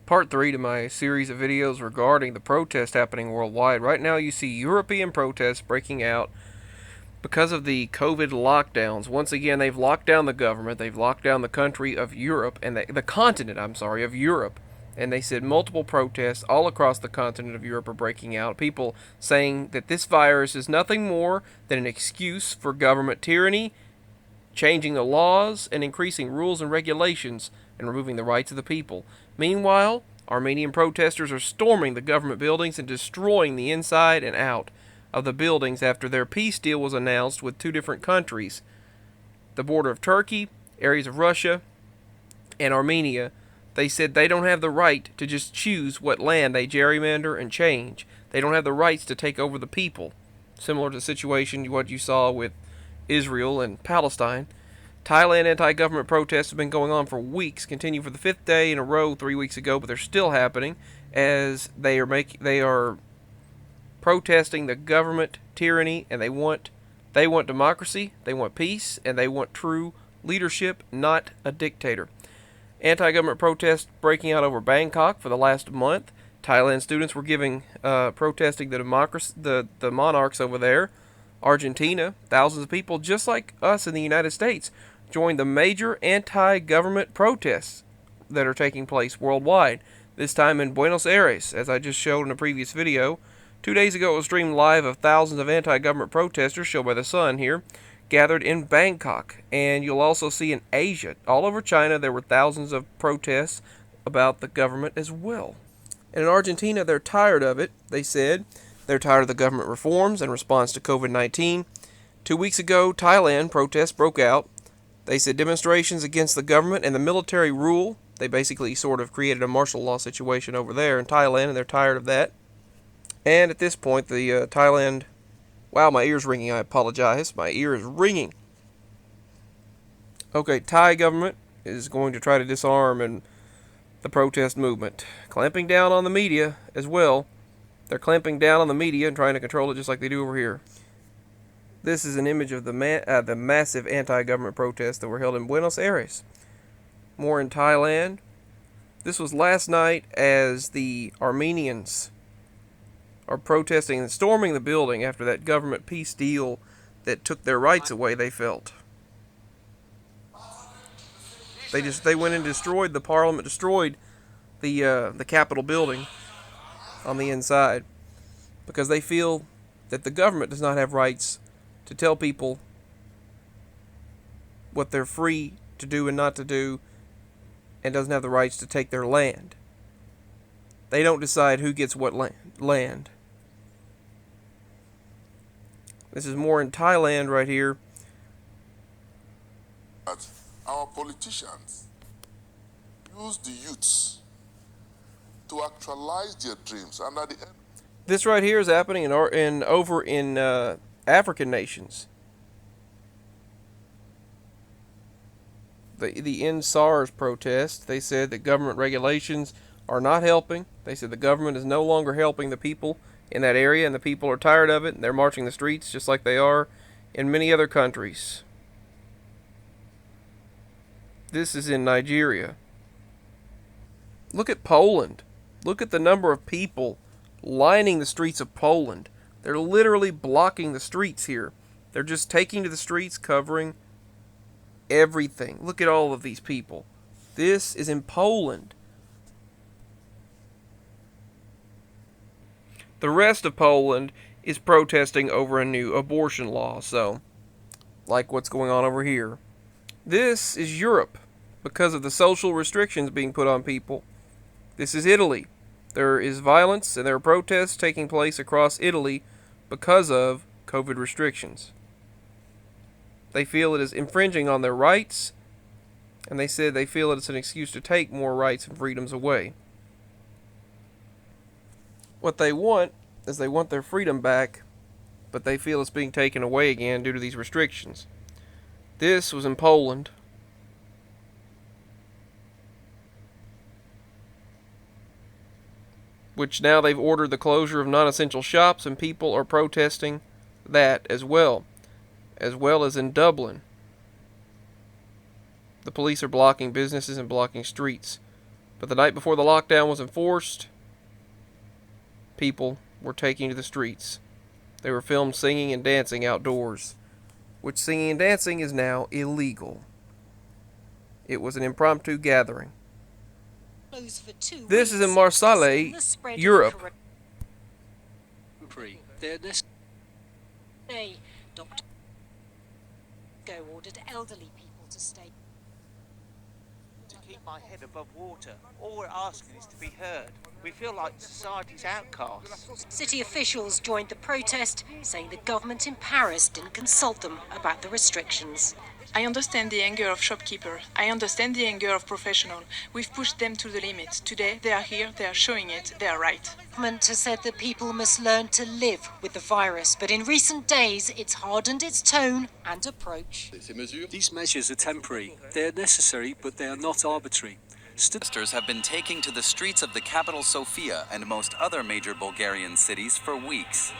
Part 3 to my series of videos regarding the protests happening worldwide. Right now you see European protests breaking out because of the COVID lockdowns. Once again, they've locked down the government, they've locked down the country of Europe, and the continent, of Europe. And they said multiple protests all across the continent of Europe are breaking out. People saying that this virus is nothing more than an excuse for government tyranny, changing the laws and increasing rules and regulations, and removing the rights of the people. Meanwhile, Armenian protesters are storming the government buildings and destroying the inside and out of the buildings after their peace deal was announced with two different countries. The border of Turkey, areas of Russia, and Armenia. They said they don't have the right to just choose what land they gerrymander and change. They don't have the rights to take over the people. Similar to the situation what you saw with Israel and Palestine. Thailand anti-government protests have been going on for weeks, continue for the 5th day in a row 3 weeks ago, but they're still happening as they are protesting the government tyranny, and they want democracy, they want peace, and they want true leadership, not a dictator. Anti-government protests breaking out over Bangkok for the last month. Thailand students were protesting the monarchs over there. Argentina, thousands of people just like us in the United States joined the major anti-government protests that are taking place worldwide, this time in Buenos Aires, as I just showed in a previous video. 2 days ago it was streamed live of thousands of anti-government protesters, shown by the sun here, gathered in Bangkok. And you'll also see in Asia, all over China, there were thousands of protests about the government as well. And in Argentina, they're tired of it, they said. They're tired of the government reforms in response to COVID-19. 2 weeks ago, Thailand protests broke out. They said demonstrations against the government and the military rule. They basically sort of created a martial law situation over there in Thailand, and they're tired of that. And at this point, the Thailand... Wow, my ear's ringing. I apologize. My ear is ringing. Okay, Thai government is going to try to disarm the protest movement. Clamping down on the media as well. They're clamping down on the media and trying to control it just like they do over here. This is an image of the massive anti-government protests that were held in Buenos Aires. More in Thailand. This was last night as the Armenians are protesting and storming the building after that government peace deal that took their rights away, they felt. They went and destroyed the parliament, destroyed the Capitol building on the inside, because they feel that the government does not have rights to tell people what they're free to do and not to do, and doesn't have the rights to take their land. They don't decide who gets what land. This is more in Thailand right here. Our politicians use the youths to actualize their dreams, and at the end, this right here is happening over in African nations. The End SARS protest, they said that government regulations are not helping. They said the government is no longer helping the people in that area, and the people are tired of it, and they're marching the streets just like they are in many other countries. This is in Nigeria. Look at Poland. Look at the number of people lining the streets of Poland. They're literally blocking the streets here. They're just taking to the streets, covering everything. Look at all of these people. This is in Poland. The rest of Poland is protesting over a new abortion law, so like what's going on over here. This is Europe because of the social restrictions being put on people. This is Italy. There is violence and there are protests taking place across Italy because of COVID restrictions. They feel it is infringing on their rights, and they said they feel it's an excuse to take more rights and freedoms away. What they want is they want their freedom back, but they feel it's being taken away again due to these restrictions. This was in Poland. Which now they've ordered the closure of non-essential shops, and people are protesting that as well as in Dublin. The police are blocking businesses and blocking streets But the night before the lockdown was enforced, people were taking to the streets. They were filmed singing and dancing outdoors, which singing and dancing is now illegal. It was an impromptu gathering. This is in Marseille, Europe. Dr. ordered elderly people to stay. To keep my head above water, all we're asking is to be heard. We feel like society's outcasts. City officials joined the protest, saying the government in Paris didn't consult them about the restrictions. I understand the anger of shopkeepers. I understand the anger of professionals. We've pushed them to the limit. Today, they are here, they are showing it, they are right. The government has said that people must learn to live with the virus, but in recent days, it's hardened its tone and approach. These measures are temporary. They are necessary, but they are not arbitrary. Protesters have been taking to the streets of the capital Sofia and most other major Bulgarian cities for weeks.